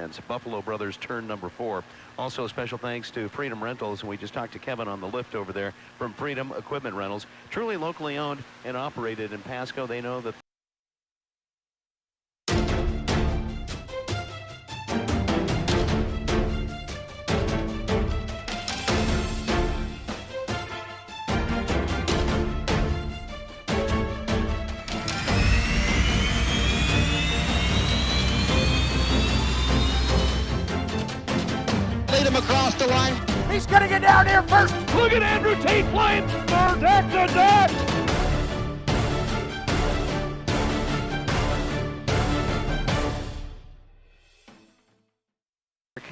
fans. Buffalo Brothers turn number 4. Also, special thanks to Freedom Rentals, and we just talked to Kevin on the lift over there from Freedom Equipment Rentals. Truly locally owned and operated in Pasco. They know that across the line. He's going to get down here first. Look at Andrew Tate flying. Protect the net.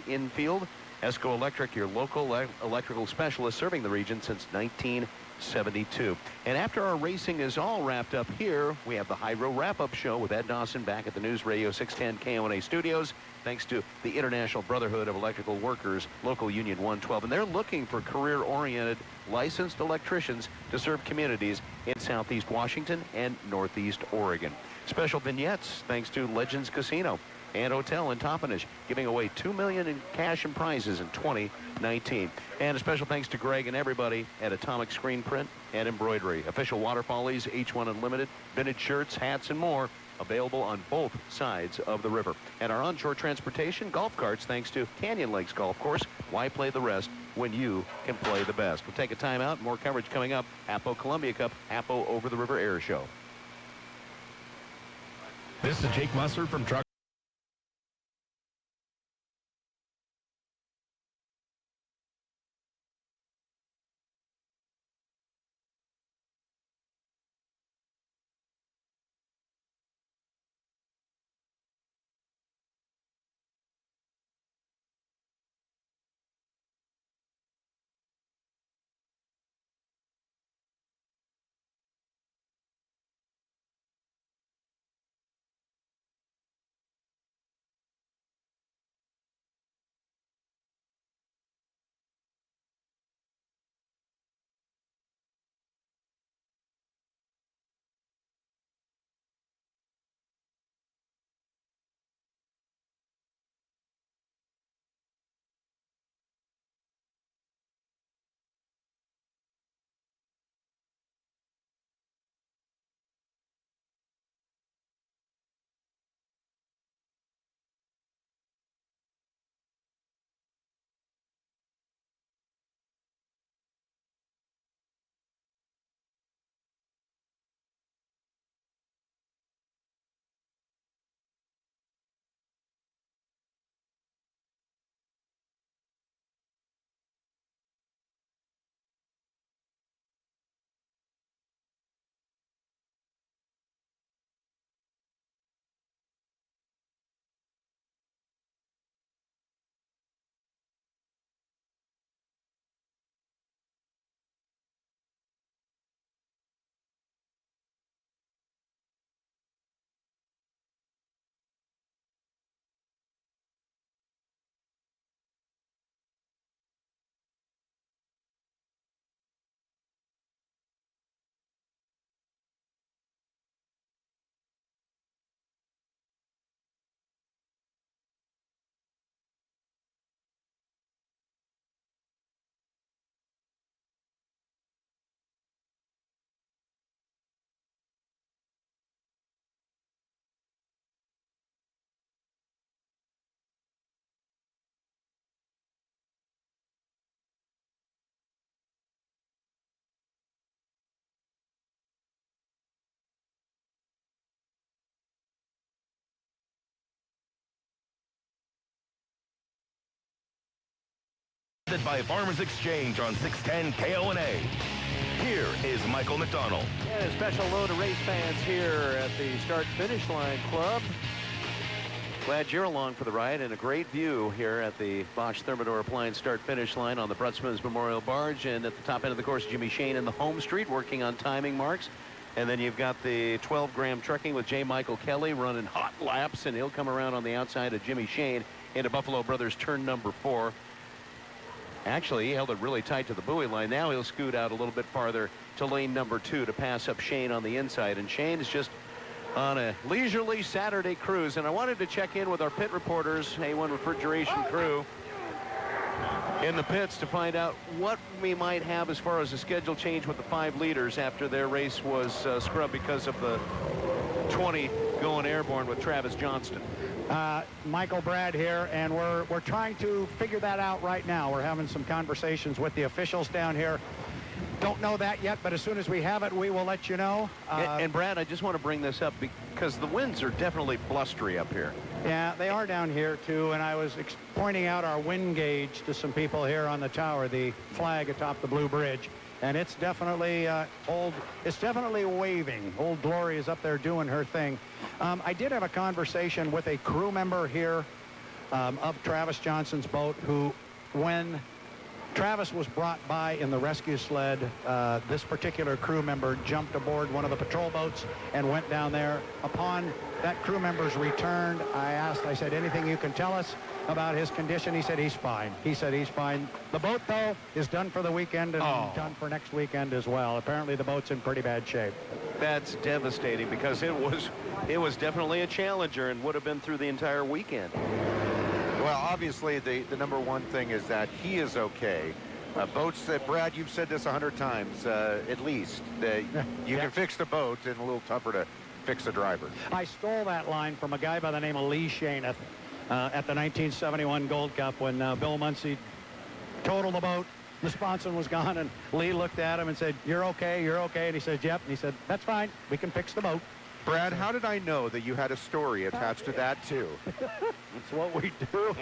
Infield, Esco Electric, your local electrical specialist serving the region since 1972. And after our racing is all wrapped up here, we have the Hydro Wrap-Up Show with Ed Dawson back at the News Radio 610 KONA studios. Thanks to the International Brotherhood of Electrical Workers, Local Union 112. And they're looking for career-oriented, licensed electricians to serve communities in Southeast Washington and Northeast Oregon. Special vignettes thanks to Legends Casino and Hotel in Toppenish, giving away $2 million in cash and prizes in 2019. And a special thanks to Greg and everybody at Atomic Screen Print and Embroidery. Official waterfallies, H1 Unlimited, vintage shirts, hats, and more. Available on both sides of the river. And our onshore transportation, golf carts, thanks to Canyon Lakes Golf Course. Why play the rest when you can play the best? We'll take a timeout. More coverage coming up. HAPO Columbia Cup, HAPO Over the River Air Show. This is Jake Musser from Truck. By Farmers Exchange on 610 KONA. Here is Michael McDonald. And a special load of race fans here at the Start-Finish Line Club. Glad you're along for the ride, and a great view here at the Bosch Thermador Appliance Start-Finish Line on the Brutzmans Memorial Barge. And at the top end of the course, Jimmy Shane in the HomeStreet working on timing marks. And then you've got the 12-gram trucking with J. Michael Kelly running hot laps, and he'll come around on the outside of Jimmy Shane into Buffalo Brothers turn number 4. Actually, he held it really tight to the buoy line. Now he'll scoot out a little bit farther to lane number 2 to pass up Shane on the inside. And Shane is just on a leisurely Saturday cruise. And I wanted to check in with our pit reporters, A1 refrigeration crew, in the pits to find out what we might have as far as a schedule change with the 5 leaders after their race was scrubbed because of the 20 going airborne with Travis Johnston. Michael, Brad here, and we're trying to figure that out right now. We're having some conversations with the officials down here. Don't know that yet, but as soon as we have it, we will let you know. And Brad, I just want to bring this up because the winds are definitely blustery up here. Yeah, they are down here too, and I was pointing out our wind gauge to some people here on the tower, the flag atop the Blue Bridge, and it's definitely it's definitely waving. Old Glory is up there doing her thing. I did have a conversation with a crew member here of Travis Johnston's boat who, when Travis was brought by in the rescue sled, this particular crew member jumped aboard one of the patrol boats and went down there. Upon that crew member's return, I said, anything you can tell us about his condition? He said he's fine. He said he's fine. The boat, though, is done for the weekend and done for next weekend as well. Apparently the boat's in pretty bad shape. That's devastating because it was definitely a challenger and would have been through the entire weekend. Well, obviously, the number one thing is that he is okay. Boats, Brad, you've said this 100 times, at least. You can fix the boat, and a little tougher to fix the driver. I stole that line from a guy by the name of Lee Shaneth at the 1971 Gold Cup when Bill Muncie totaled the boat. The sponson was gone, and Lee looked at him and said, "You're okay, you're okay." And he said, "Yep." And he said, "That's fine. We can fix the boat." Brad, how did I know that you had a story attached to that, too? That's what we do.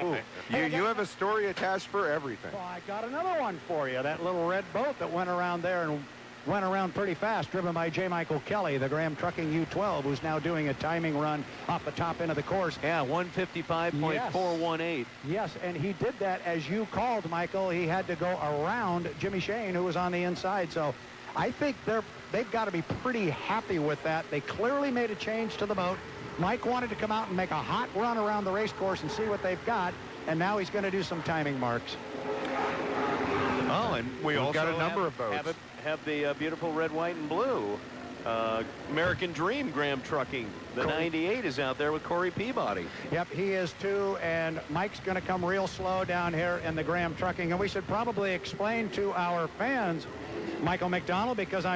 You have a story attached for everything. Well, I got another one for you. That little red boat that went around there and went around pretty fast, driven by J. Michael Kelly, the Graham Trucking U-12, who's now doing a timing run off the top end of the course. Yeah, 155.418. Yes, and he did that as you called, Michael. He had to go around Jimmy Shane, who was on the inside. So I think they've got to be pretty happy with that. They clearly made a change to the boat. Mike wanted to come out and make a hot run around the race course and see what they've got, and now he's going to do some timing marks. Oh, and we also got a number of boats. Have the beautiful red, white, and blue American Dream Graham Trucking. The 98 is out there with Corey Peabody. Yep, he is too, and Mike's going to come real slow down here in the Graham Trucking, and we should probably explain to our fans, Michael McDonald, because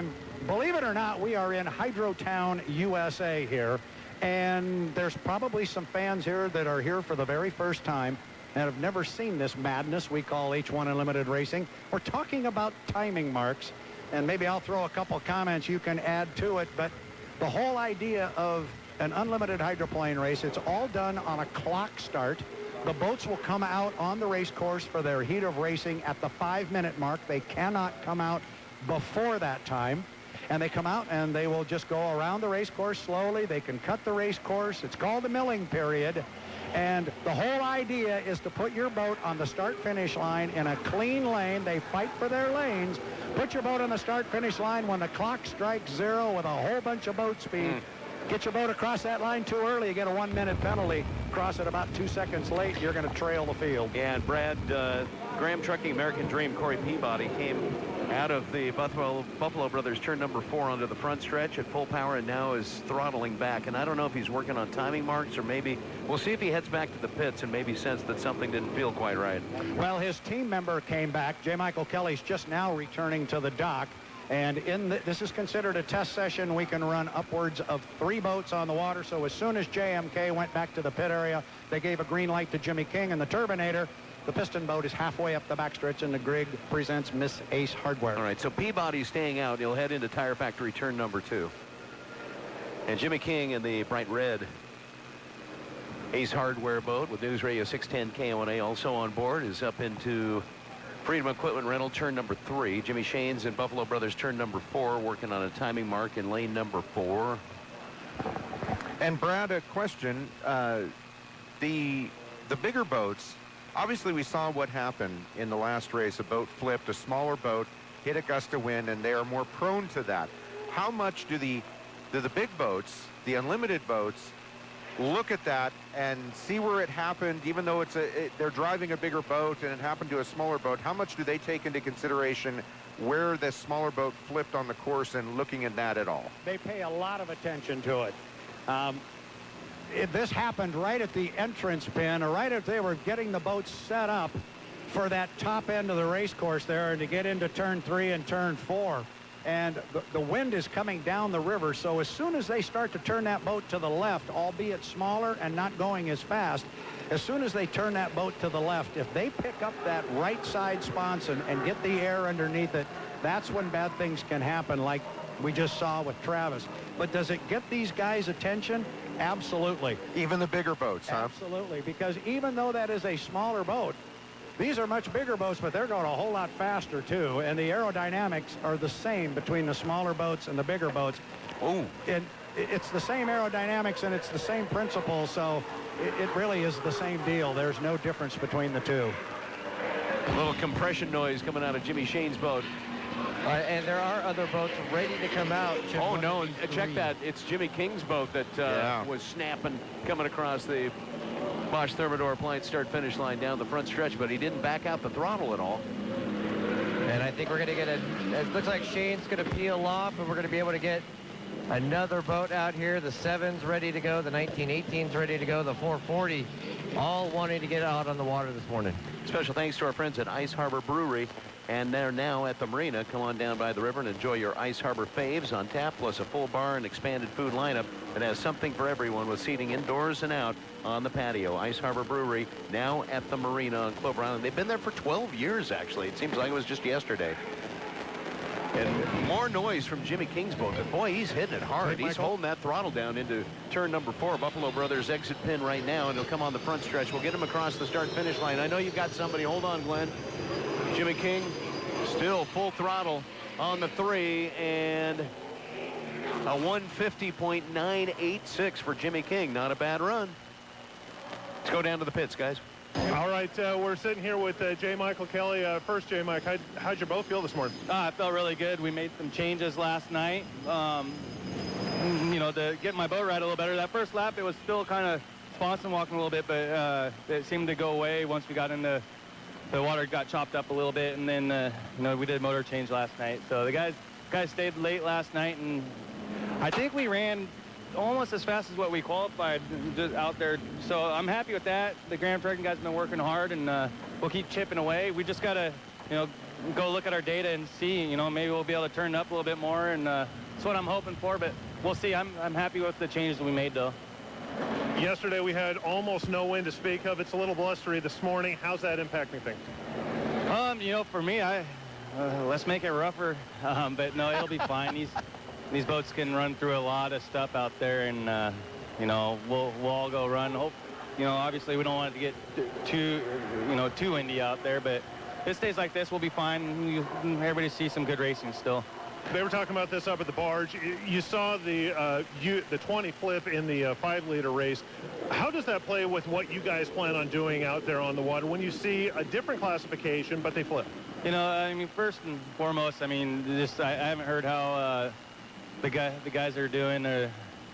believe it or not, we are in Hydrotown, USA here, and there's probably some fans here that are here for the very first time and have never seen this madness we call H1 Unlimited Racing. We're talking about timing marks, and maybe I'll throw a couple comments you can add to it, but the whole idea of an unlimited hydroplane race, it's all done on a clock start. The boats will come out on the race course for their heat of racing at the 5-minute mark. They cannot come out before that time. And they come out and they will just go around the race course slowly. They can cut the race course. It's called the milling period. And the whole idea is to put your boat on the start-finish line in a clean lane. They fight for their lanes. Put your boat on the start-finish line when the clock strikes 0 with a whole bunch of boat speed. Get your boat across that line too early, you get a 1-minute penalty. Cross it about 2 seconds late, you're going to trail the field. Yeah, and Brad, Graham Trucking American Dream, Corey Peabody, came out of the Buffalo Brothers turn number 4 onto the front stretch at full power and now is throttling back. And I don't know if he's working on timing marks or maybe we'll see if he heads back to the pits and maybe sense that something didn't feel quite right. Well, his team member came back. J. Michael Kelly's just now returning to the dock. And this is considered a test session. We can run upwards of 3 boats on the water. So as soon as JMK went back to the pit area, they gave a green light to Jimmy King and the Turbinator. The piston boat is halfway up the backstretch, and the Grigg presents Miss Ace Hardware. All right, so Peabody's staying out. He'll head into Tire Factory turn number 2. And Jimmy King in the bright red Ace Hardware boat with News Radio 610 KONA also on board is up into Freedom Equipment Rental turn number 3. Jimmy Shane's and Buffalo Brothers turn number 4, working on a timing mark in lane number 4. And Brad, a question. The bigger boats, obviously we saw what happened in the last race. A boat flipped, a smaller boat hit a gust of wind, and they are more prone to that. How much do the big boats, the unlimited boats, look at that and see where it happened, even though they're driving a bigger boat and it happened to a smaller boat? How much do they take into consideration where the smaller boat flipped on the course and looking at that at all? They pay a lot of attention to it. This happened right at the entrance pin, or right as they were getting the boats set up for that top end of the race course there, and to get into turn 3 and turn 4. And the wind is coming down the river, so as soon as they start to turn that boat to the left, albeit smaller and not going as fast, as soon as they turn that boat to the left, if they pick up that right side sponson and get the air underneath it, that's when bad things can happen, like we just saw with Travis. But does it get these guys' attention? Absolutely. Even the bigger boats, huh? Absolutely, because even though that is a smaller boat, these are much bigger boats, but they're going a whole lot faster, too. And the aerodynamics are the same between the smaller boats and the bigger boats. Oh. And it's the same aerodynamics, and it's the same principle, so it really is the same deal. There's no difference between the two. A little compression noise coming out of Jimmy Shane's boat. And there are other boats ready to come out. Oh, no, check that. It's Jimmy King's boat that was snapping coming across the Bosch Thermador appliance start-finish line down the front stretch, but he didn't back out the throttle at all. And I think we're going to get it looks like Shane's going to peel off, and we're going to be able to get another boat out here. The 7's ready to go, the 1918's ready to go, the 440, all wanting to get out on the water this morning. Special thanks to our friends at Ice Harbor Brewery, and they're now at the marina. Come on down by the river and enjoy your Ice Harbor faves on tap, plus a full bar and expanded food lineup that has something for everyone, with seating indoors and out on the patio. Ice Harbor Brewery now at the marina on Clover Island. They've been there for 12 years, actually. It seems like it was just yesterday. And more noise from Jimmy King's boat, but boy, he's hitting it hard. He's holding that throttle down into turn number 4, Buffalo Brothers exit pin right now, and he'll come on the front stretch. We'll get him across the start-finish line. I know you've got somebody. Hold on, Glenn. Jimmy King still full throttle on the 3, and a 150.986 for Jimmy King. Not a bad run. Let's go down to the pits, guys. All right, we're sitting here with J. Michael Kelly. First, J. Mike, how'd your boat feel this morning? I felt really good. We made some changes last night, you know, to get my boat right a little better. That first lap, it was still kind of sponson walking a little bit, but it seemed to go away once we got into the water, got chopped up a little bit, and then, you know, we did motor change last night. So the guys stayed late last night, and I think we ran almost as fast as what we qualified just out there. So I'm happy with that. The Graham Trucking guys have been working hard, and we'll keep chipping away. We just got to, you know, go look at our data and see, you know, maybe we'll be able to turn it up a little bit more, and that's what I'm hoping for, but we'll see. I'm happy with the changes we made, though. Yesterday we had almost no wind to speak of. It's a little blustery this morning. How's that impacting things? You know, for me, let's make it rougher, but no, it'll be fine. These boats can run through a lot of stuff out there, and you know, we'll all go run. Hope, you know, obviously we don't want it to get too windy out there, but if it stays like this, we'll be fine. Everybody sees some good racing still. They were talking about this up at the barge. You saw the 20 flip in the 5-liter race. How does that play with what you guys plan on doing out there on the water when you see a different classification, but they flip? You know, I mean, first and foremost, I mean, just I haven't heard how the guys are doing. You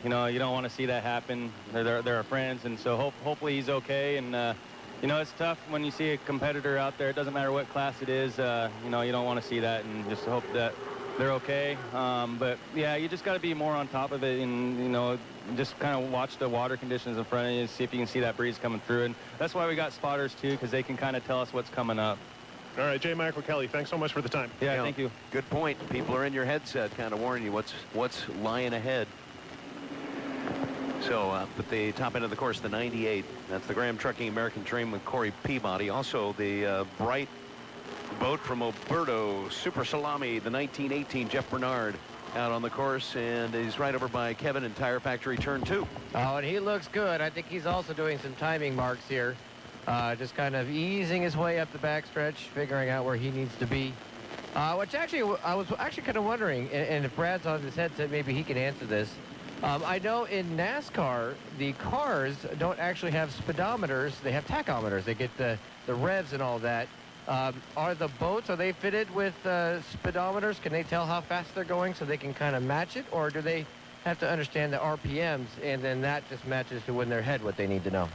know, you don't want to see that happen. They're our friends, and so hopefully he's okay. And you know, it's tough when you see a competitor out there. It doesn't matter what class it is. You know, you don't want to see that, and just hope that they're okay. But yeah, you just got to be more on top of it, and you know, just kind of watch the water conditions in front of you and see if you can see that breeze coming through. And that's why we got spotters too, because they can kind of tell us what's coming up. All right, J. Michael Kelly, thanks so much for the time. Yeah, thank you. Good point. People are in your headset, kind of warning you what's lying ahead. So at the top end of the course, the 98. That's the Graham Trucking American Dream with Corey Peabody. Also the bright boat from Oberto, Super Salami, the 1918, Jeff Bernard, out on the course, and he's right over by Kevin in Tire Factory Turn 2. Oh, and he looks good. I think he's also doing some timing marks here. Just kind of easing his way up the backstretch, figuring out where he needs to be. Which actually, I was actually kind of wondering, and if Brad's on his headset, maybe he can answer this. I know in NASCAR, the cars don't actually have speedometers. They have tachometers. They get the revs and all that. Are the boats, are they fitted with speedometers? Can they tell how fast they're going so they can kind of match it? Or do they have to understand the RPMs, and then that just matches to when they're ahead what they need to know?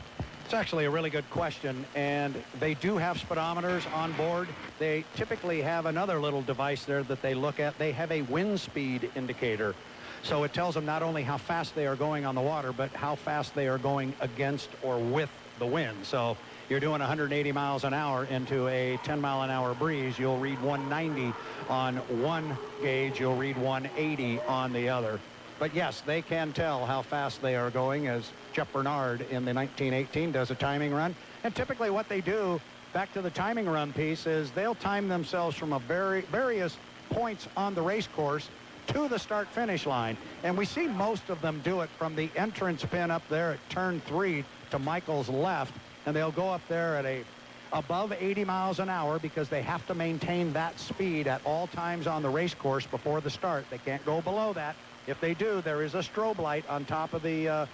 It's actually a really good question, and they do have speedometers on board. They typically have another little device there that they look at. They have a wind speed indicator. So it tells them not only how fast they are going on the water, but how fast they are going against or with the wind. So you're doing 180 miles an hour into a 10-mile-an-hour breeze, you'll read 190 on one gauge, you'll read 180 on the other. But yes, they can tell how fast they are going, as Jeff Bernard in the 1918 does a timing run. And typically what they do, back to the timing run piece, is they'll time themselves from a various points on the race course to the start-finish line. And we see most of them do it from the entrance pin up there at turn 3 to Michael's left. And they'll go up there at above 80 miles an hour because they have to maintain that speed at all times on the race course before the start. They can't go below that. If they do, there is a strobe light on top of the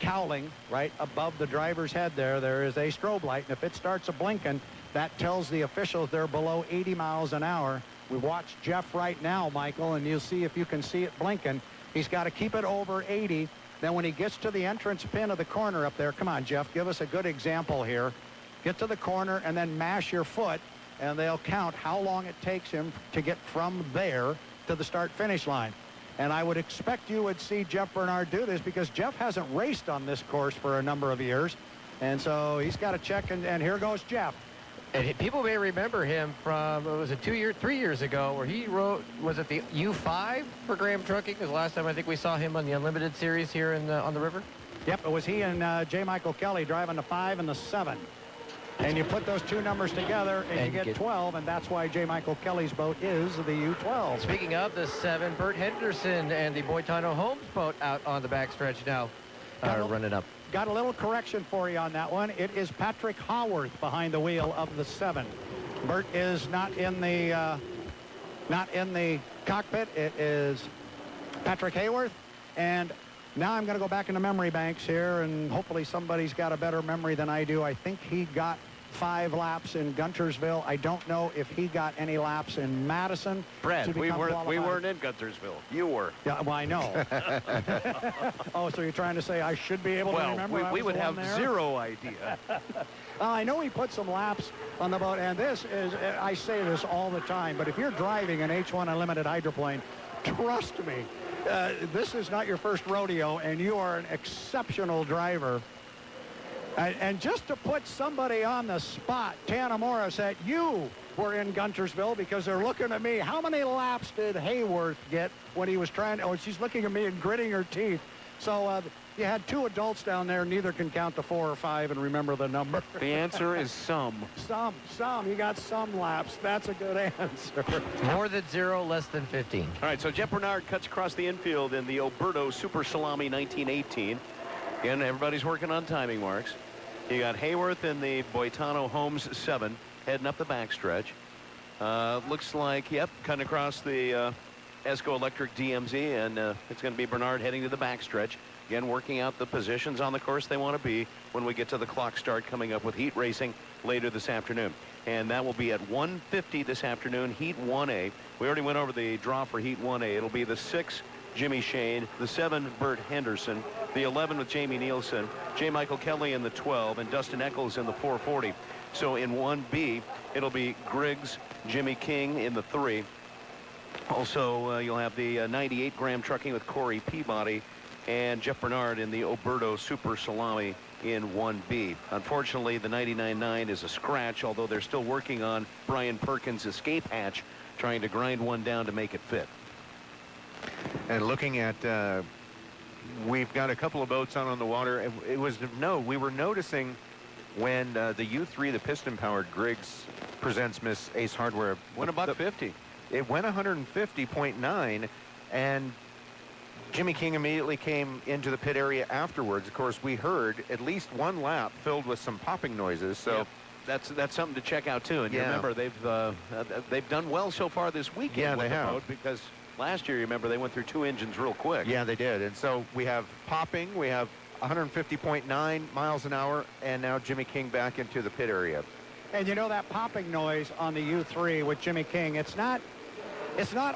cowling right above the driver's head there. There is a strobe light, and if it starts blinking, that tells the officials they're below 80 miles an hour. We watch Jeff right now, Michael, and you'll see if you can see it blinking. He's got to keep it over 80. Then when he gets to the entrance pin of the corner up there, come on, Jeff, give us a good example here. Get to the corner and then mash your foot, and they'll count how long it takes him to get from there to the start-finish line. And I would expect you would see Jeff Bernard do this because Jeff hasn't raced on this course for a number of years. And so he's got to check, and here goes Jeff. And people may remember him from, was it 3 years ago, where he rode, was it the U5 for Graham Trucking? Was the last time I think we saw him on the Unlimited Series here on the river? Yep, it was he and J. Michael Kelly driving the 5 and the 7. And you put those two numbers together and you get 12, and that's why J. Michael Kelly's boat is the U12. Speaking of the 7, Bert Henderson and the Boitano Homes boat out on the backstretch now are running up. Got a little correction for you on that one. It is Patrick Haworth behind the wheel of the 7. Bert is not in the cockpit. It is Patrick Haworth. And now I'm going to go back into memory banks here, and hopefully somebody's got a better memory than I do. I think he got 5 laps in Guntersville. I don't know if he got any laps in Madison. Brad, we weren't in Guntersville. You were. Yeah, well, I know. Oh, so you're trying to say I should be able to remember? Well, we would have zero idea. I know he put some laps on the boat, and this is, I say this all the time, but if you're driving an H-1 Unlimited hydroplane, trust me, this is not your first rodeo, and you are an exceptional driver. And just to put somebody on the spot, Tanamura said, you were in Guntersville, because they're looking at me. How many laps did Hayworth get when he was trying to, oh, she's looking at me and gritting her teeth. So you had 2 adults down there. Neither can count to 4 or 5 and remember the number. The answer is some. Some. You got some laps. That's a good answer. More than 0, less than 15. All right, so Jeff Bernard cuts across the infield in the Oberto Super Salami 1918. Again, everybody's working on timing marks. You got Hayworth in the Boitano Homes 7 heading up the backstretch. Looks like, yep, cutting across the Esco Electric DMZ, and it's going to be Bernard heading to the backstretch. Again, working out the positions on the course they want to be when we get to the clock start coming up with heat racing later this afternoon. And that will be at 1:50 this afternoon, Heat 1A. We already went over the draw for Heat 1A. It'll be the 6, Jimmy Shane, the 7, Bert Henderson, the 11 with Jamie Nielsen, J. Michael Kelly in the 12, and Dustin Eccles in the 440. So in 1B, it'll be Griggs, Jimmy King in the 3. Also, you'll have the 98 Graham Trucking with Corey Peabody and Jeff Bernard in the Oberto Super Salami in 1B. Unfortunately, the 99.9 is a scratch, although they're still working on Brian Perkins' escape hatch, trying to grind one down to make it fit. And looking at, we've got a couple of boats out on the water. We were noticing when the U3, the piston-powered Griggs presents Miss Ace Hardware. Went about 50. It went 150.9, and Jimmy King immediately came into the pit area afterwards. Of course, we heard at least 1 lap filled with some popping noises. So that's something to check out too. And you remember they've done well so far this weekend with the boat, because last year, you remember, they went through 2 engines real quick. Yeah, they did. And so we have popping, we have 150.9 miles an hour, and now Jimmy King back into the pit area. And you know that popping noise on the U3 with Jimmy King, it's not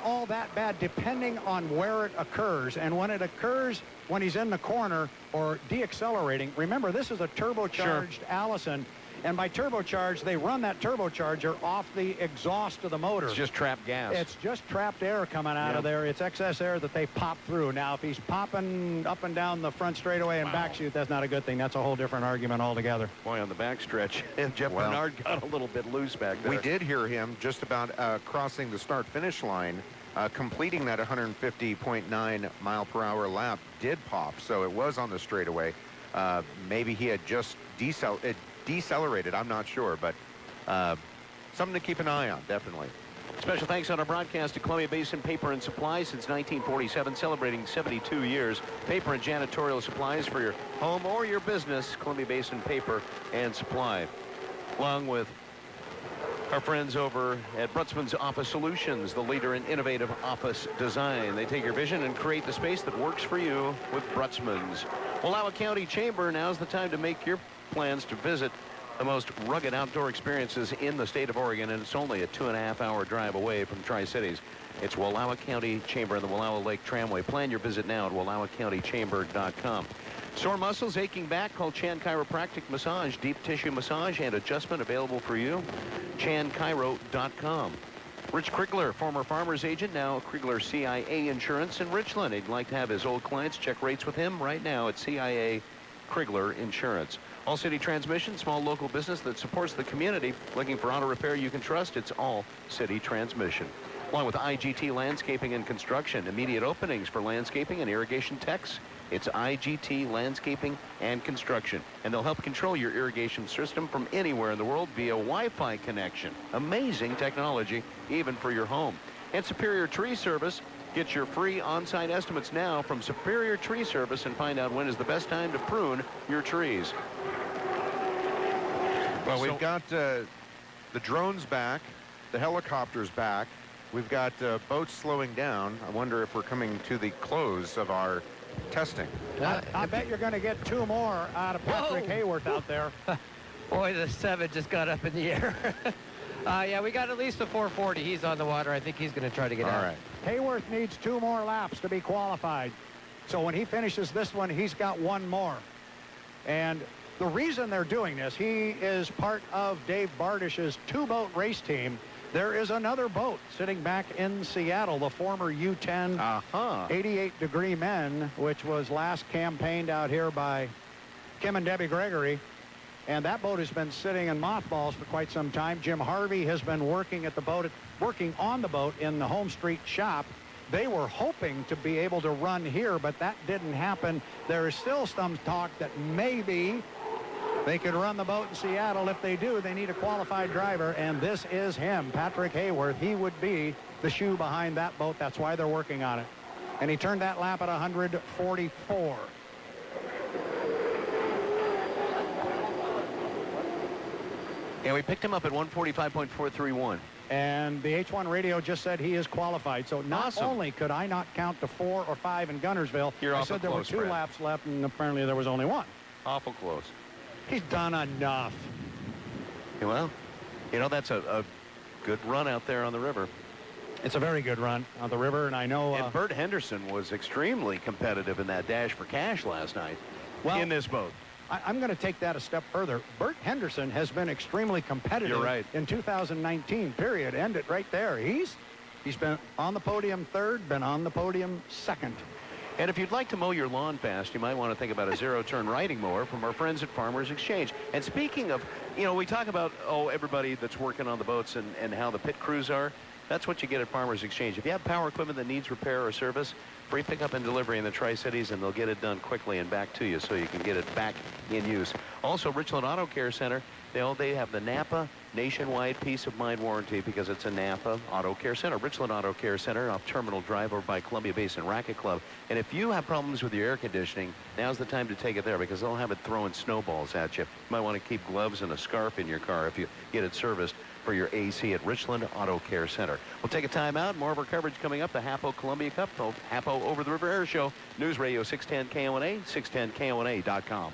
all that bad depending on where it occurs. And when it occurs when he's in the corner or deaccelerating, remember, this is a turbocharged Allison. And by turbocharged, they run that turbocharger off the exhaust of the motor. It's just trapped gas. It's just trapped air coming out of there. It's excess air that they pop through. Now, if he's popping up and down the front straightaway and backshoot, that's not a good thing. That's a whole different argument altogether. Boy, on the backstretch, Jeff Bernard got a little bit loose back there. We did hear him just about crossing the start-finish line. Completing that 150.9 mile per hour lap did pop, so it was on the straightaway. Maybe he had just decelerated. I'm not sure, but something to keep an eye on, definitely. Special thanks on our broadcast to Columbia Basin Paper and Supplies since 1947, celebrating 72 years. Paper and janitorial supplies for your home or your business. Columbia Basin Paper and Supply. Along with our friends over at Brutzmann's Office Solutions, the leader in innovative office design. They take your vision and create the space that works for you with Brutzmann's. Wallowa County Chamber, now's the time to make your plans to visit the most rugged outdoor experiences in the state of Oregon, and it's only a 2.5-hour drive away from Tri-Cities. It's Wallowa County Chamber and the Wallowa Lake Tramway. Plan your visit now at WallowaCountyChamber.com. Sore muscles, aching back, call Chan Chiropractic Massage. Deep tissue massage and adjustment available for you. ChanChiro.com. Rich Krigler, former farmer's agent, now Krigler CIA Insurance in Richland. He'd like to have his old clients check rates with him right now at CIA Krigler Insurance. All City Transmission, small local business that supports the community. Looking for auto repair you can trust? It's All City Transmission. Along with IGT Landscaping and Construction, immediate openings for landscaping and irrigation techs. It's IGT Landscaping and Construction, and they'll help control your irrigation system from anywhere in the world via Wi-Fi connection. Amazing technology, even for your home. And Superior Tree Service. Get your free on-site estimates now from Superior Tree Service and find out when is the best time to prune your trees. Well, we've got the drones back, the helicopters back. We've got boats slowing down. I wonder if we're coming to the close of our testing. I bet you're going to get 2 more out of Patrick Hayworth out there. Boy, the 7 just got up in the air. Yeah, we got at least a 440. He's on the water. I think he's going to try to get out. All right. Hayworth needs 2 more laps to be qualified. So when he finishes this one, he's got 1 more. And the reason they're doing this, he is part of Dave Bardish's 2-boat race team. There is another boat sitting back in Seattle, the former U-10 88-degree men, which was last campaigned out here by Kim and Debbie Gregory. And that boat has been sitting in mothballs for quite some time. Jim Harvey has been working on the boat in the HomeStreet shop. They were hoping to be able to run here, but that didn't happen. There is still some talk that maybe they could run the boat in Seattle. If they do, they need a qualified driver, and this is him, Patrick Hayworth. He would be the shoe behind that boat. That's why they're working on it. And he turned that lap at 144. And we picked him up at 145.431. And the H1 radio just said he is qualified. So not only could I not count to 4 or 5 in Gunnersville, I said there were 2 laps left, and apparently there was only 1. Awful close. He's done enough. Well, you know, that's a good run out there on the river. It's a very good run on the river, and I know... and Bert Henderson was extremely competitive in that dash for cash last night in this boat. I'm going to take that a step further. Bert Henderson has been extremely competitive in 2019, period. End it right there. He's been on the podium 3rd, been on the podium 2nd. And if you'd like to mow your lawn fast, you might want to think about a zero-turn riding mower from our friends at Farmers Exchange. And speaking of, you know, we talk about, everybody that's working on the boats and how the pit crews are. That's what you get at Farmers Exchange. If you have power equipment that needs repair or service, free pickup and delivery in the Tri-Cities, and they'll get it done quickly and back to you so you can get it back in use. Also, Richland Auto Care Center, they have the Napa nationwide peace of mind warranty because it's a Napa Auto Care Center. Richland Auto Care Center off Terminal Drive over by Columbia Basin Racket Club. And if you have problems with your air conditioning, now's the time to take it there because they'll have it throwing snowballs at you. You might want to keep gloves and a scarf in your car if you get it serviced for your AC at Richland Auto Care Center. We'll take a time out. More of our coverage coming up. The HAPO Columbia Cup, the HAPO Over the River Air Show. News Radio 610 KONA, 610KONA.com.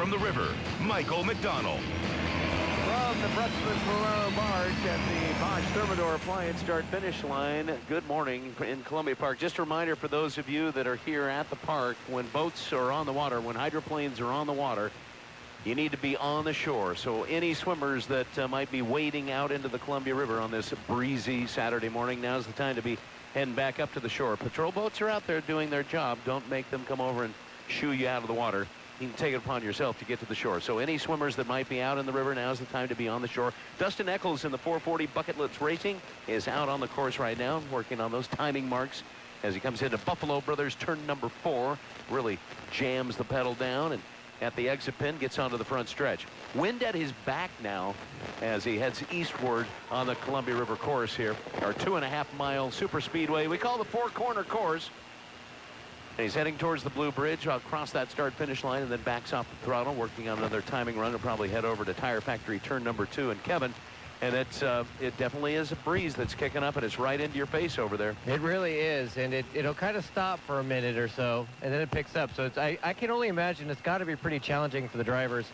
From the river, Michael McDonald. From the Bretzman's barge at the Bosch Thermidor Appliance start-finish line. Good morning in Columbia Park. Just a reminder for those of you that are here at the park, when boats are on the water, when hydroplanes are on the water, you need to be on the shore. So any swimmers that might be wading out into the Columbia River on this breezy Saturday morning, now's the time to be heading back up to the shore. Patrol boats are out there doing their job. Don't make them come over and shoo you out of the water. You can take it upon yourself to get to the shore. So any swimmers that might be out in the river, now's the time to be on the shore. Dustin Eccles in the 440 Bucketlets Racing is out on the course right now, working on those timing marks as he comes into Buffalo Brothers turn number 4. Really jams the pedal down and at the exit pin gets onto the front stretch. Wind at his back now as he heads eastward on the Columbia River course here. Our 2.5-mile super speedway we call the Four Corner course. And he's heading towards the Blue Bridge. I'll cross that start-finish line and then backs off the throttle, working on another timing run. He'll probably head over to Tire Factory turn number 2. And Kevin, and it definitely is a breeze that's kicking up, and it's right into your face over there. It really is, and it'll kind of stop for a minute or so, and then it picks up. So I can only imagine it's got to be pretty challenging for the drivers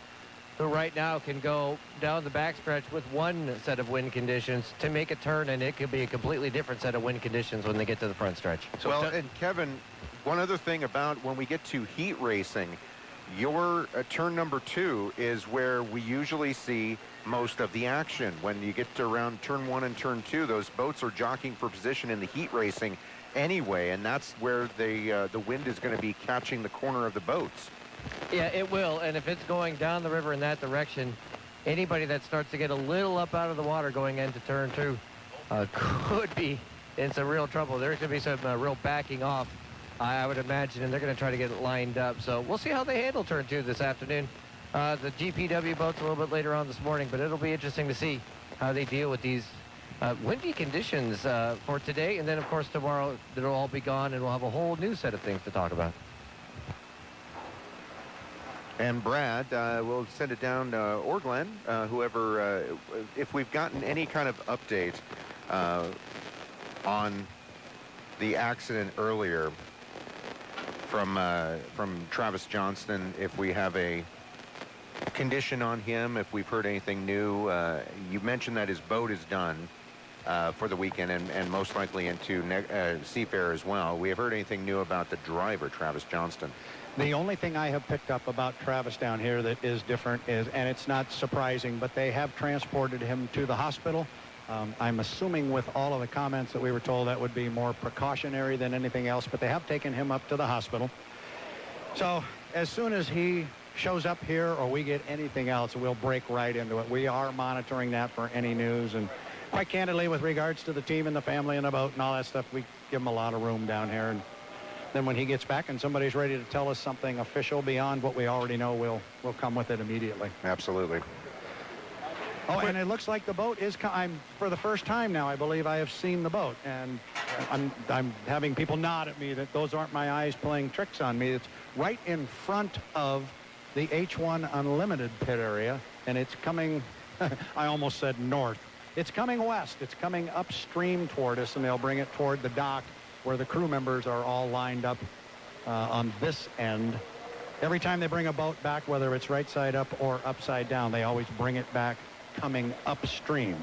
who right now can go down the backstretch with one set of wind conditions to make a turn, and it could be a completely different set of wind conditions when they get to the front stretch. So well, and Kevin, one other thing about when we get to heat racing, your turn number 2 is where we usually see most of the action. When you get to around turn 1 and turn 2, those boats are jockeying for position in the heat racing anyway, and that's where the wind is going to be catching the corner of the boats. Yeah, it will, and if it's going down the river in that direction, anybody that starts to get a little up out of the water going into turn 2 could be in some real trouble. There's going to be some real backing off, I would imagine, and they're going to try to get it lined up. So we'll see how they handle turn 2 this afternoon. The GPW boat's a little bit later on this morning, but it'll be interesting to see how they deal with these windy conditions for today. And then, of course, tomorrow it'll all be gone, and we'll have a whole new set of things to talk about. And Brad, we'll send it down, or Glenn, whoever, if we've gotten any kind of update on the accident earlier from Travis Johnston, if we have a condition on him, if we've heard anything new. You mentioned that his boat is done for the weekend and most likely into Seafair as well. We have heard anything new about the driver, Travis Johnston? The only thing I have picked up about Travis down here that is different is, and it's not surprising, but they have transported him to the hospital. I'm assuming with all of the comments that we were told that would be more precautionary than anything else, but they have taken him up to the hospital. So as soon as he shows up here or we get anything else, we'll break right into it. We are monitoring that for any news, and quite candidly, with regards to the team and the family and the boat and all that stuff, we give him a lot of room down here. And then when he gets back and somebody's ready to tell us something official beyond what we already know, we'll come with it immediately. Absolutely. Oh, and it looks like the boat is, for the first time now, I believe I have seen the boat. And I'm having people nod at me that those aren't my eyes playing tricks on me. It's right in front of the H1 Unlimited pit area, and it's coming, I almost said north. It's coming west. It's coming upstream toward us, and they'll bring it toward the dock where the crew members are all lined up on this end. Every time they bring a boat back, whether it's right side up or upside down, they always bring it back coming upstream.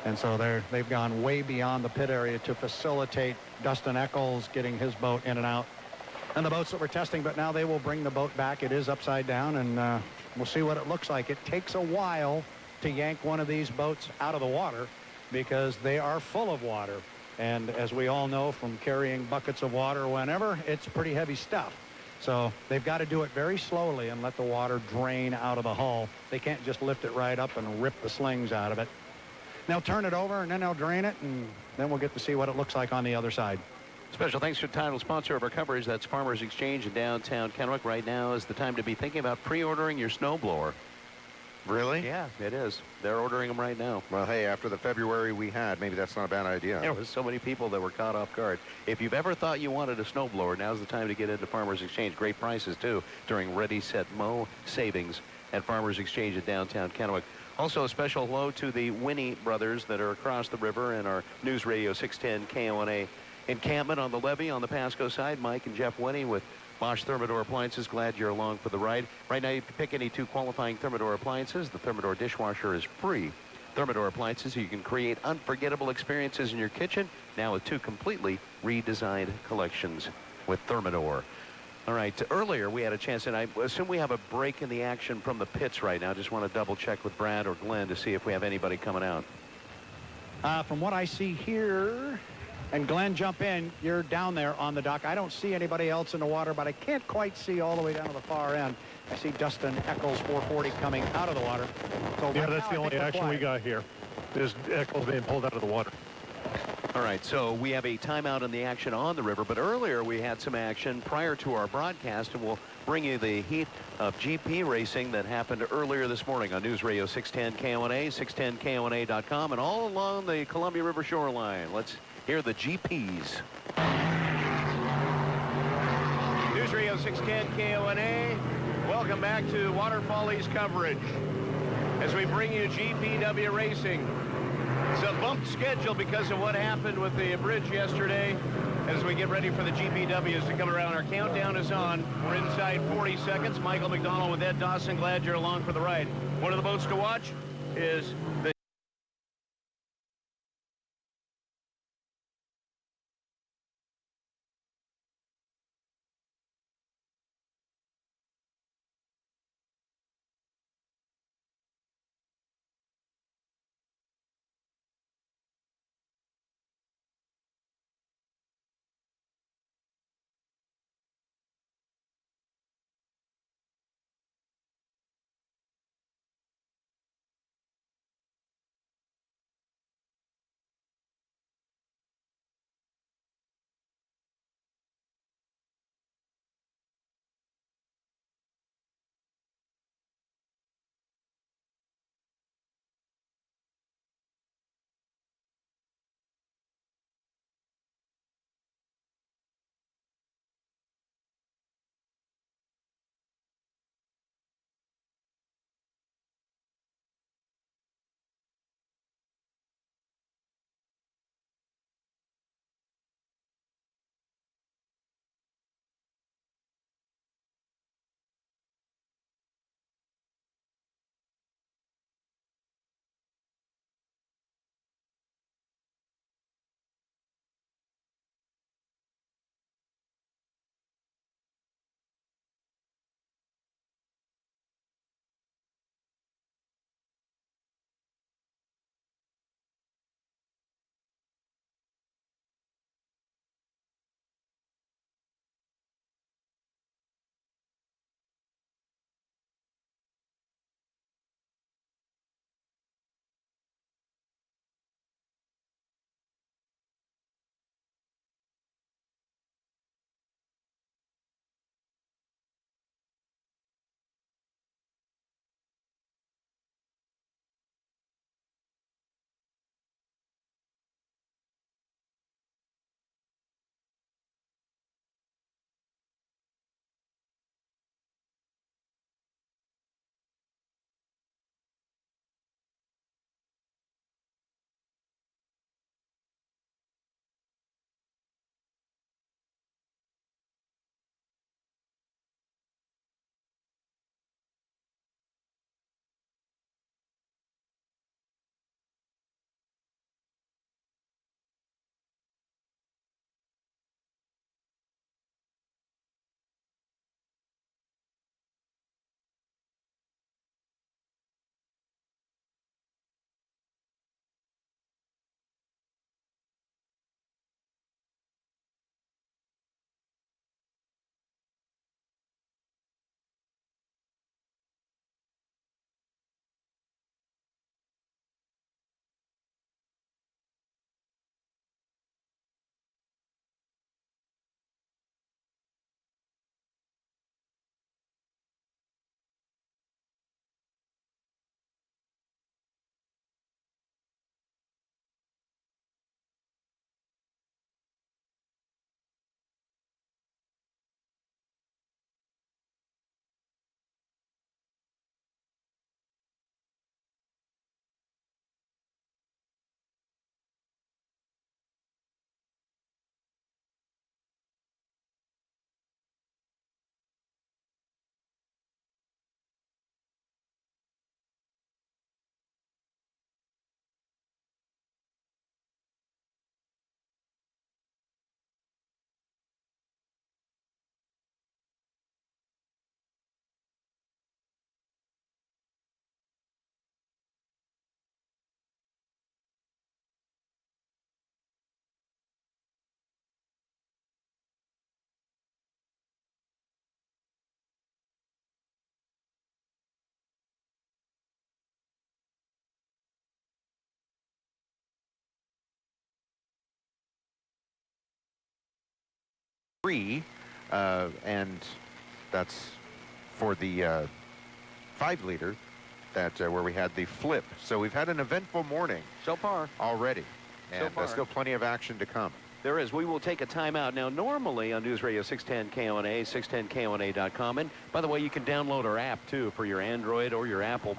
And so they've gone way beyond the pit area to facilitate Dustin Eccles getting his boat in and out. And the boats that we're testing, but now they will bring the boat back. It is upside down, and we'll see what it looks like. It takes a while to yank one of these boats out of the water because they are full of water. And as we all know from carrying buckets of water whenever, it's pretty heavy stuff. So they've got to do it very slowly and let the water drain out of the hull. They can't just lift it right up and rip the slings out of it. They'll turn it over, and then they'll drain it, and then we'll get to see what it looks like on the other side. Special thanks to the title sponsor of our coverage. That's Farmers Exchange in downtown Kennewick. Right now is the time to be thinking about pre-ordering your snowblower. Really? Yeah, it is. They're ordering them right now. Well, hey, after the February we had, maybe that's not a bad idea. There was so many people that were caught off guard. If you've ever thought you wanted a snowblower, now's the time to get into Farmers Exchange. Great prices, too, during Ready, Set, Mow savings at Farmers Exchange in downtown Kennewick. Also, a special hello to the Winnie brothers that are across the river and our News Radio 610 KONA encampment on the levee on the Pasco side. Mike and Jeff Winnie with Bosch Thermador Appliances, glad you're along for the ride. Right now, you can pick any 2 qualifying Thermador appliances. The Thermador dishwasher is free. Thermador appliances, you can create unforgettable experiences in your kitchen, now with 2 completely redesigned collections with Thermador. All right, earlier we had a chance, and I assume we have a break in the action from the pits right now. Just want to double check with Brad or Glenn to see if we have anybody coming out. From what I see here, and Glenn, jump in, you're down there on the dock. I don't see anybody else in the water, but I can't quite see all the way down to the far end. I see Dustin Eccles, 440, coming out of the water. So Yeah, right that's now, the I only think we're action we quiet. got here. Is Eccles being pulled out of the water. All right, so we have a timeout in the action on the river, but earlier we had some action prior to our broadcast, and we'll bring you the heat of GP racing that happened earlier this morning on News Radio 610 KONA, 610KONA.com, and all along the Columbia River shoreline. Let's hear the GPs. News Radio 610 KONA, welcome back to Waterfallies coverage as we bring you GPW racing. It's a bumped schedule because of what happened with the bridge yesterday. As we get ready for the GPWs to come around, our countdown is on. We're inside 40 seconds. Michael McDonald with Ed Dawson. Glad you're along for the ride. One of the boats to watch is the 3, and that's for the 5-liter that where we had the flip. So we've had an eventful morning So far. already, So and far. still plenty of action to come. There is. We will take a timeout now. Normally on News Radio 610 KONA, 610KONA.com. And by the way, you can download our app too for your Android or your Apple.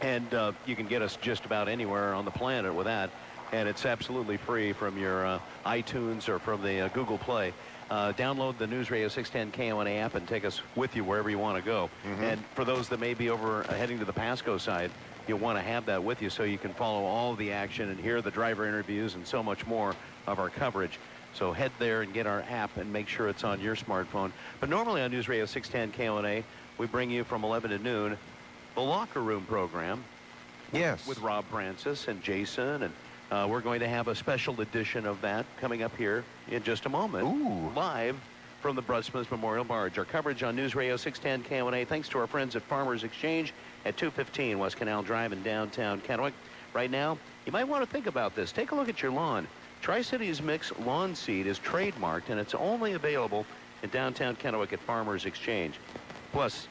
And you can get us just about anywhere on the planet with that. And it's absolutely free from your iTunes or from the Google Play. Download the News Radio 610 KONA app and take us with you wherever you want to go. And for those that may be over heading to the Pasco side, you'll want to have that with you so you can follow all the action and hear the driver interviews and so much more of our coverage. So head there and get our app and make sure it's on your smartphone. But normally on News Radio 610 KONA, we bring you from 11 to noon the Locker Room program. Yes. With Rob Francis and Jason, and we're going to have a special edition of that coming up here in just a moment. Ooh. Live from the Brunsmith Memorial Barge. Our coverage on News Radio 610 KONA, thanks to our friends at Farmers Exchange at 215 West Canal Drive in downtown Kennewick. Right now, you might want to think about this. Take a look at your lawn. Tri-Cities Mix Lawn Seed is trademarked, and it's only available in downtown Kennewick at Farmers Exchange. Plus,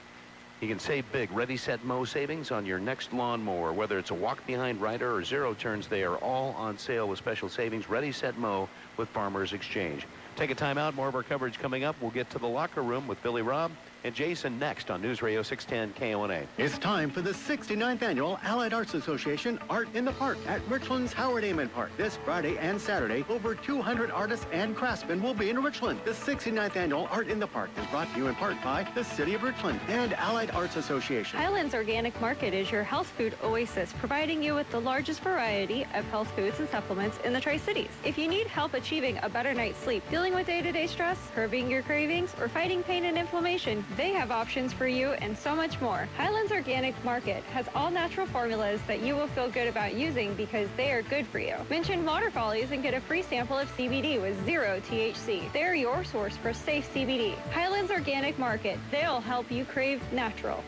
you can save big Ready, Set, Mow savings on your next lawnmower. Whether it's a walk-behind rider or zero turns, they are all on sale with special savings. Ready, Set, Mow with Farmers Exchange. Take a time out. More of our coverage coming up. We'll get to the Locker Room with Billy Robb and Jason next on News Radio 610 KONA. It's time for the 69th Annual Allied Arts Association Art in the Park at Richland's Howard Amon Park. This Friday and Saturday, over 200 artists and craftsmen will be in Richland. The 69th Annual Art in the Park is brought to you in part by the City of Richland and Allied Arts Association. Highlands Organic Market is your health food oasis, providing you with the largest variety of health foods and supplements in the Tri-Cities. If you need help achieving a better night's sleep, dealing with day-to-day stress, curbing your cravings, or fighting pain and inflammation, they have options for you and so much more. Highlands Organic Market has all natural formulas that you will feel good about using because they are good for you. Mention Water Follies and get a free sample of CBD with 0 THC. They're your source for safe CBD. Highlands Organic Market. They'll help you crave natural.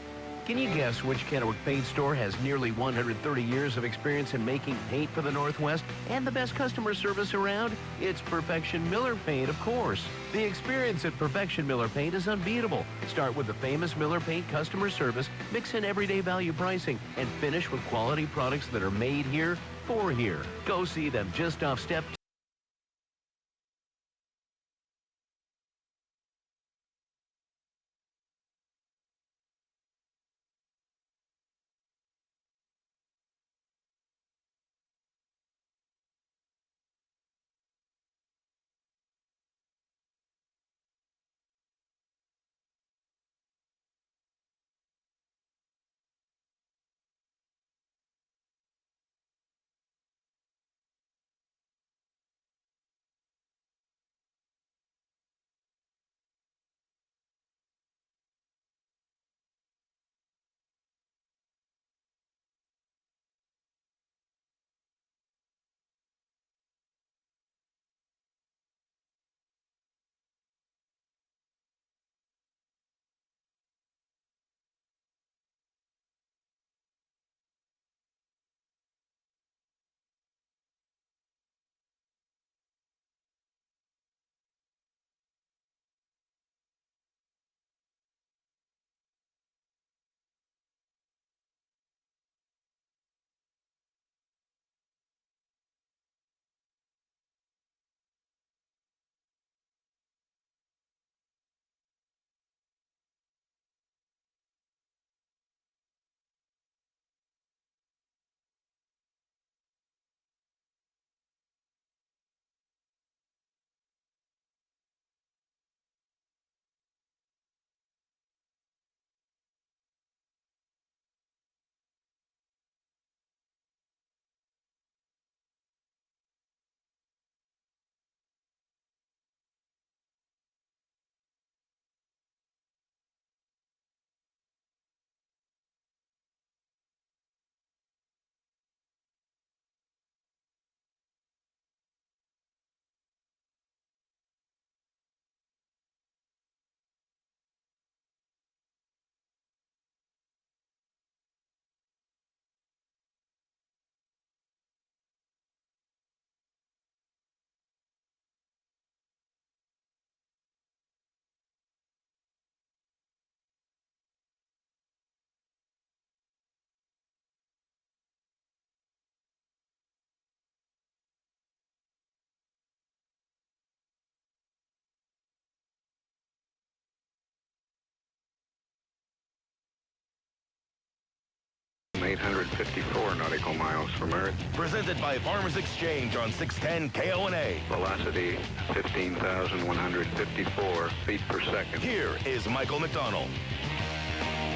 Can you guess which Kennewick paint store has nearly 130 years of experience in making paint for the Northwest and the best customer service around? It's Perfection Miller Paint, of course. The experience at Perfection Miller Paint is unbeatable. Start with the famous Miller Paint customer service, mix in everyday value pricing, and finish with quality products that are made here for here. Go see them just off Step 854 nautical miles from Earth. Presented by Farmers Exchange on 610 KONA. Velocity 15,154 feet per second. Here is Michael McDonald.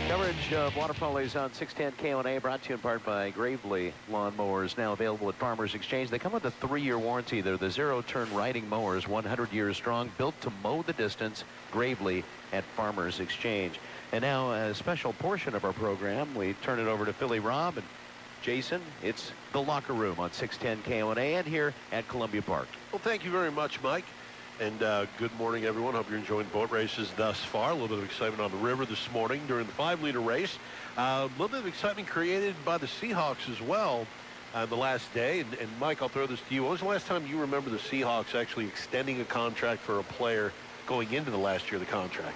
Coverage of water ponies on 610 KONA brought to you in part by Gravely Lawnmowers, now available at Farmers Exchange. They come with a 3-year warranty. They're the zero-turn riding mowers, 100 years strong, built to mow the distance. Gravely at Farmers Exchange. And now a special portion of our program, we turn it over to Philly Rob and Jason. It's the locker room on 610 KONA and here at Columbia Park. Well, thank you very much, Mike. And good morning, everyone. Hope you're enjoying boat races thus far. A little bit of excitement on the river this morning during the 5-liter race. A little bit of excitement created by the Seahawks as well on the last day. And Mike, I'll throw this to you. When was the last time you remember the Seahawks actually extending a contract for a player going into the last year of the contract?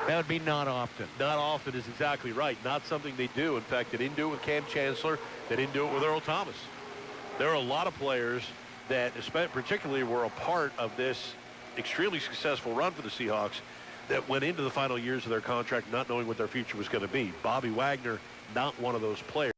That would be not often. Not often is exactly right. Not something they do. In fact, they didn't do it with Cam Chancellor. They didn't do it with Earl Thomas. There are a lot of players that particularly were a part of this extremely successful run for the Seahawks that went into the final years of their contract not knowing what their future was going to be. Bobby Wagner, not one of those players.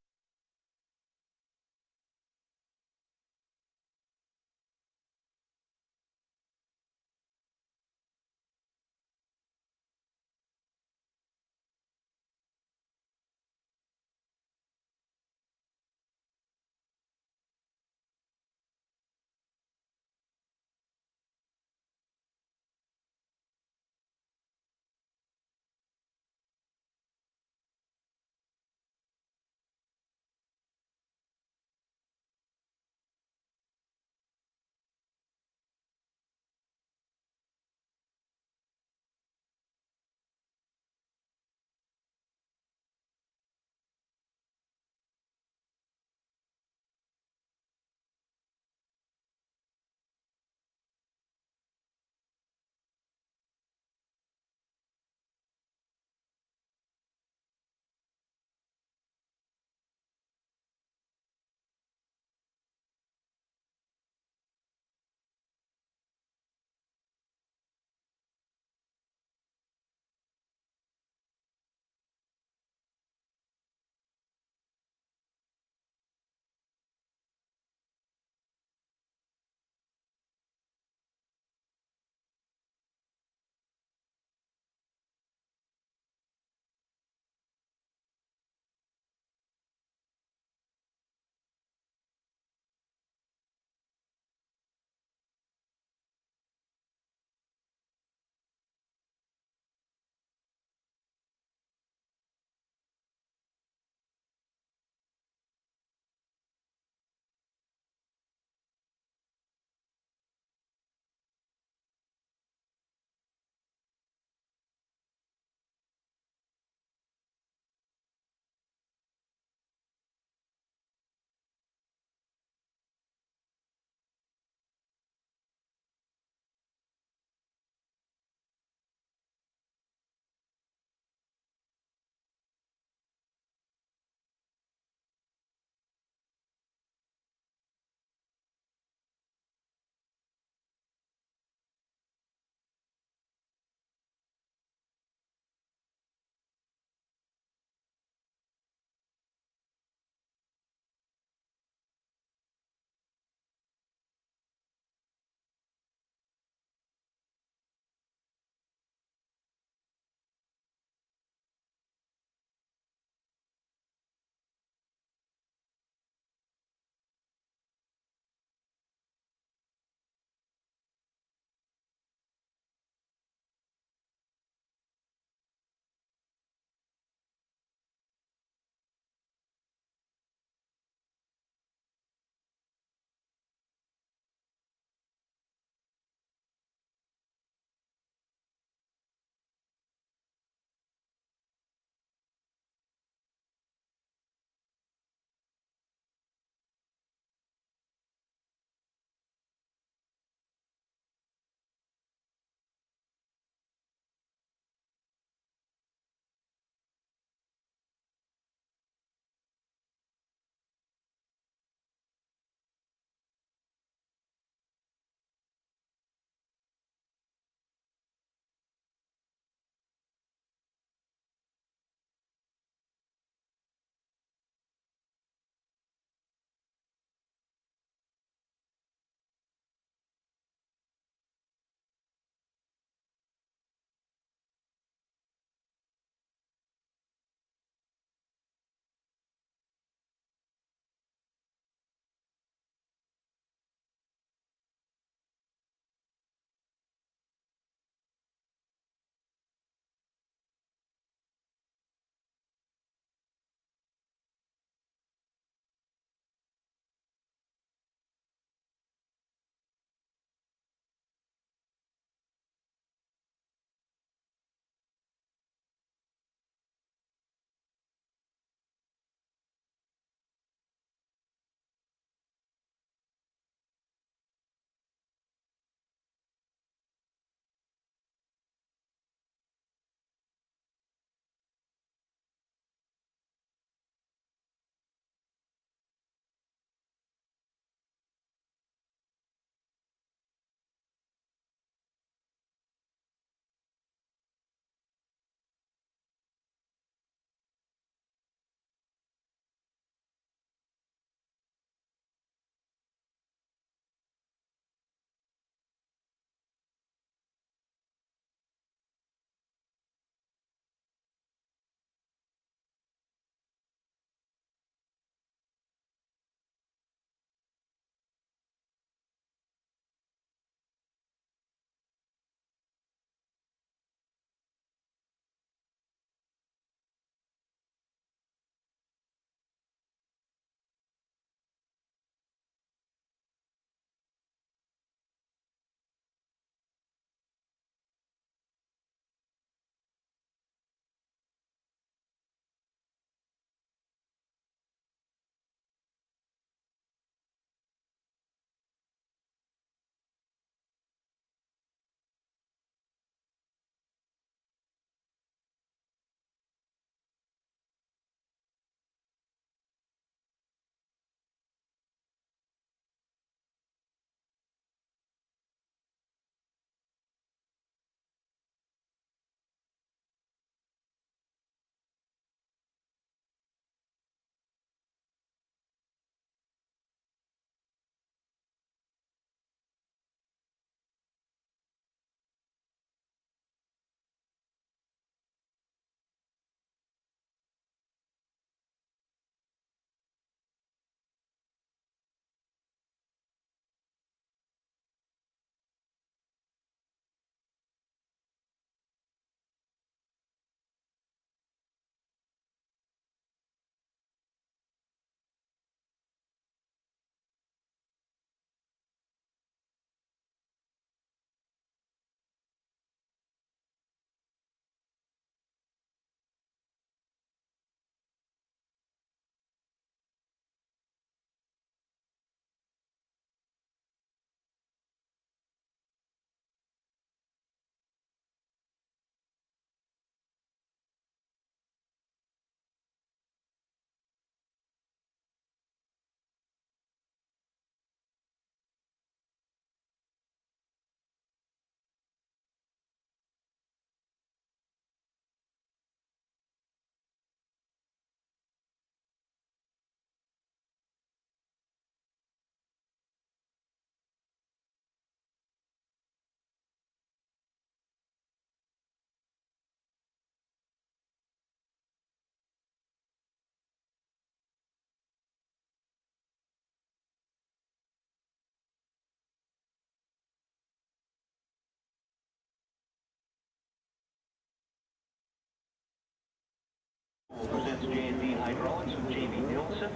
is J&D Hydraulics with Jamie Nielsen.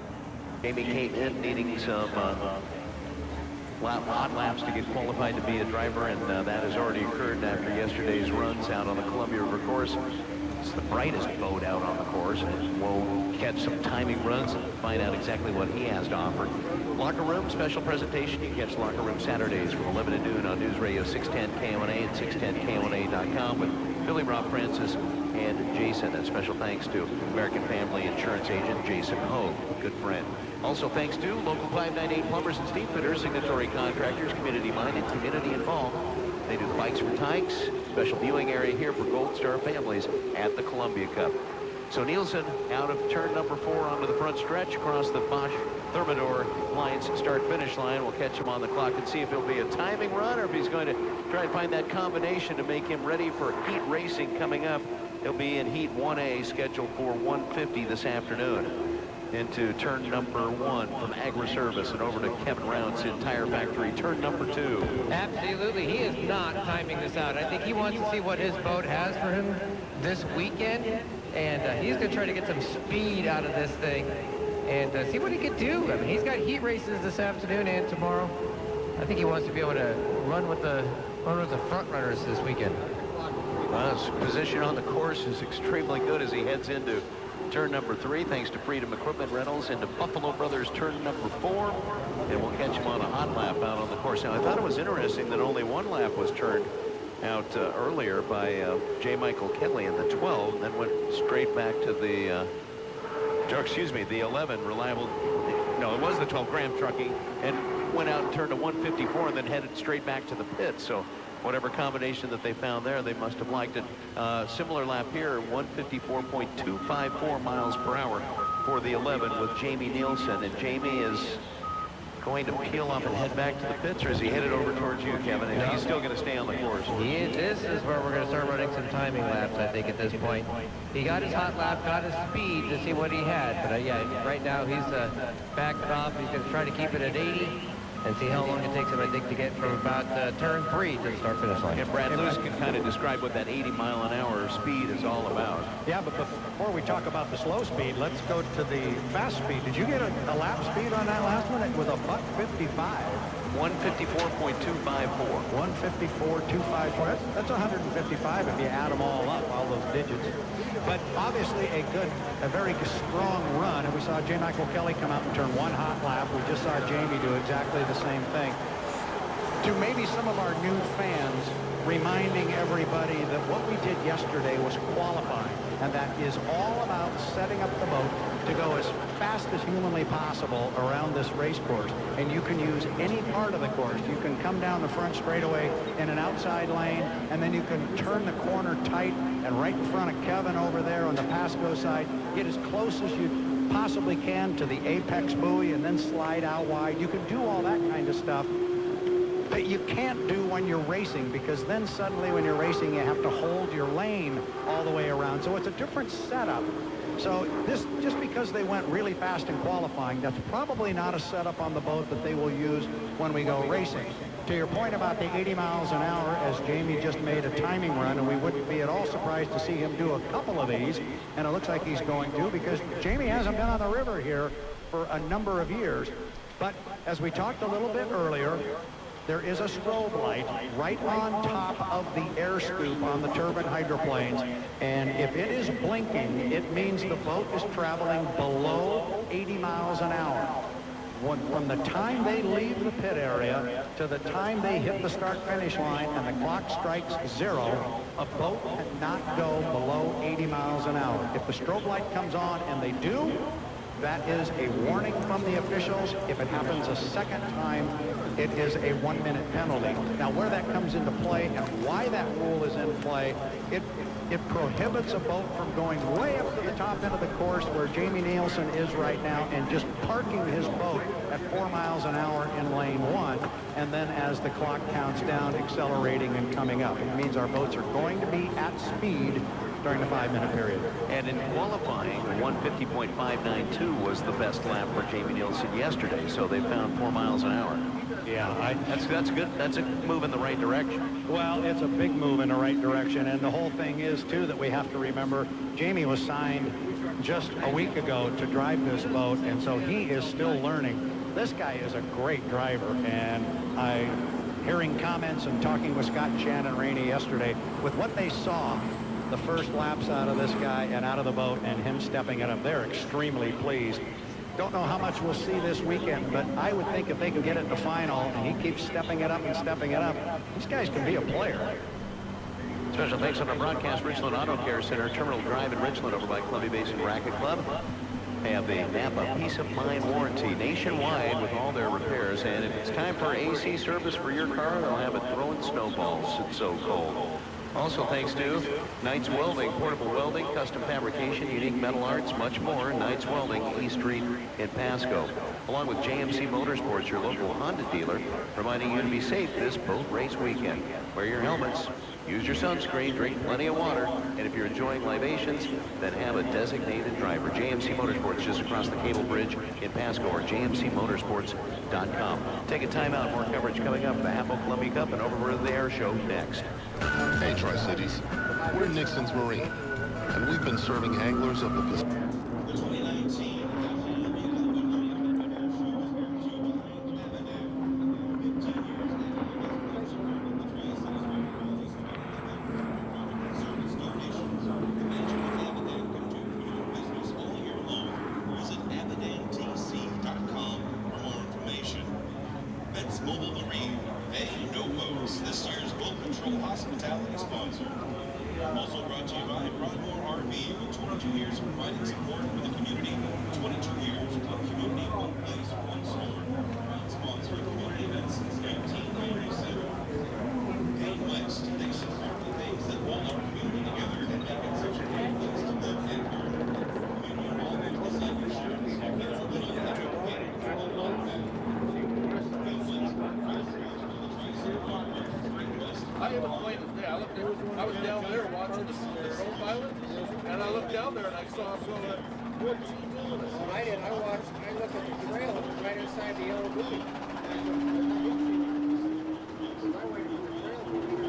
Jamie came in needing some hot laps to get qualified to be a driver, and that has already occurred after yesterday's runs out on the Columbia River course. It's the brightest boat out on the course, and we'll catch some timing runs and find out exactly what he has to offer. Locker Room special presentation. You can catch Locker Room Saturdays from 11 to noon on News Radio 610 KONA and 610KONA.com with Billy, Rob Francis, and Jason. And special thanks to American Family Insurance Agent Jason Hogue, a good friend. Also thanks to Local 598 Plumbers and Steam Fitters, signatory contractors, community-minded, community-involved. They do bikes for tykes. Special viewing area here for Gold Star families at the Columbia Cup. So Nielsen out of turn number 4 onto the front stretch across the Bosch Thermador Lions start-finish line. We'll catch him on the clock and see if it'll be a timing run or if he's going to try and find that combination to make him ready for heat racing coming up. He'll be in heat 1A scheduled for 150 this afternoon. Into turn number 1 from Agri-Service and over to Kevin Rounce in Tire Factory, turn number 2. Absolutely. He is not timing this out. I think he wants to see what his boat has for him this weekend, and he's going to try to get some speed out of this thing and see what he can do. I mean, he's got heat races this afternoon and tomorrow. I think he wants to be able to run with the front runners this weekend. Well, his position on the course is extremely good as he heads into turn number 3, thanks to Freedom Equipment Rentals, into Buffalo Brothers turn number 4, and we'll catch him on a hot lap out on the course. Now, I thought it was interesting that only one lap was turned out earlier by J. Michael Kenley in the 12, then went straight back to the, the 11, reliable, no, it was the 12, Graham Trucking, and went out and turned to 154 and then headed straight back to the pit. So whatever combination that they found there, they must have liked it. Similar lap here, 154.254 miles per hour for the 11 with Jamie Nielsen. And Jamie is going to peel off and head back to the pits, or is he headed over towards you, Kevin? And he's still going to stay on the course. This is where we're going to start running some timing laps, I think, at this point. He got his hot lap, got his speed to see what he had. But yeah, right now he's backing off. He's going to try to keep it at 80. And see how long it takes him, I think, to get from about turn 3 to the start-finish line. And Brad Lewis can kind of describe what that 80-mile-an-hour speed is all about. Yeah, but before we talk about the slow speed, let's go to the fast speed. Did you get a lap speed on that last one? It was a buck 55. 154.254. 154.254. That's 155 if you add them all up, all those digits. But obviously a very strong run. And we saw J. Michael Kelly come out and turn one hot lap. We just saw Jamie do exactly the same thing. To maybe some of our new fans, reminding everybody that what we did yesterday was qualifying. And that is all about setting up the boat to go as fast as humanly possible around this race course. And you can use any part of the course. You can come down the front straightaway in an outside lane, and then you can turn the corner tight and right in front of Kevin over there on the Pasco side, get as close as you possibly can to the apex buoy and then slide out wide. You can do all that kind of stuff that you can't do when you're racing, because then suddenly when you're racing you have to hold your lane all the way around. So it's a different setup. So this, just because they went really fast in qualifying, that's probably not a setup on the boat that they will use when we go racing. To your point about the 80 miles an hour, as Jamie just made a timing run, and we wouldn't be at all surprised to see him do a couple of these, and it looks like he's going to, because Jamie hasn't been on the river here for a number of years. But as we talked a little bit earlier, there is a strobe light right on top of the air scoop on the turbine hydroplanes, and if it is blinking, it means the boat is traveling below 80 miles an hour. From the time they leave the pit area to the time they hit the start-finish line and the clock strikes 0, a boat cannot go below 80 miles an hour. If the strobe light comes on, and they do, that is a warning from the officials. If it happens a second time, it is a 1-minute penalty. Now, where that comes into play and why that rule is in play, it prohibits a boat from going way up to the top end of the course where Jamie Nielsen is right now and just parking his boat at 4 miles an hour in lane 1, and then as the clock counts down, accelerating and coming up. It means our boats are going to be at speed during the 5-minute period. And in qualifying, 150.592 was the best lap for Jamie Nielsen yesterday, so they found 4 miles an hour. Yeah, that's good. That's a move in the right direction. Well, it's a big move in the right direction, and the whole thing is, too, that we have to remember Jamie was signed just a week ago to drive this boat, and so he is still learning. This guy is a great driver, and hearing comments and talking with Scott and Shannon Rainey yesterday, with what they saw, the first laps out of this guy and out of the boat and him stepping it up, they're extremely pleased. Don't know how much we'll see this weekend, but I would think if they can get it to final and he keeps stepping it up and stepping it up, these guys can be a player. Special thanks on our broadcast, Richland Auto Care Center, Terminal Drive in Richland, over by Columbia Basin Racket Club. They have the Napa Peace of Mind warranty nationwide with all their repairs. And if it's time for AC service for your car, they'll have it throwing snowballs. It's so cold. Also thanks to Knight's Welding, portable welding, custom fabrication, unique metal arts, much more. Knight's Welding, E Street in Pasco. Along with JMC Motorsports, your local Honda dealer, reminding you to be safe this boat race weekend. Wear your helmets, use your sunscreen, drink plenty of water, and if you're enjoying libations, then have a designated driver. JMC Motorsports just across the cable bridge in Pasco, or jmcmotorsports.com. Take a timeout. More coverage coming up. The HAPO Columbia Cup and Over the Air show next. Hey, Tri-Cities. We're Nixon's Marine, and we've been serving anglers of the Pacific. The 2019 hospitality sponsor. Also brought to you by Broadmoor RV, with 22 years of providing support for the community, 22 years of community, one place, one store. Proud sponsor of community events since 1997. Payne West, they support the things that hold our community together and make it such a great place to live and work. Community involvement is like insurance. It's a little complicated, but a lot of that. I have a plane today. I was down there watching the drone pilot, and I looked down there and I saw some of that. What is he doing? I did. I looked at the trail right inside the yellow buoy.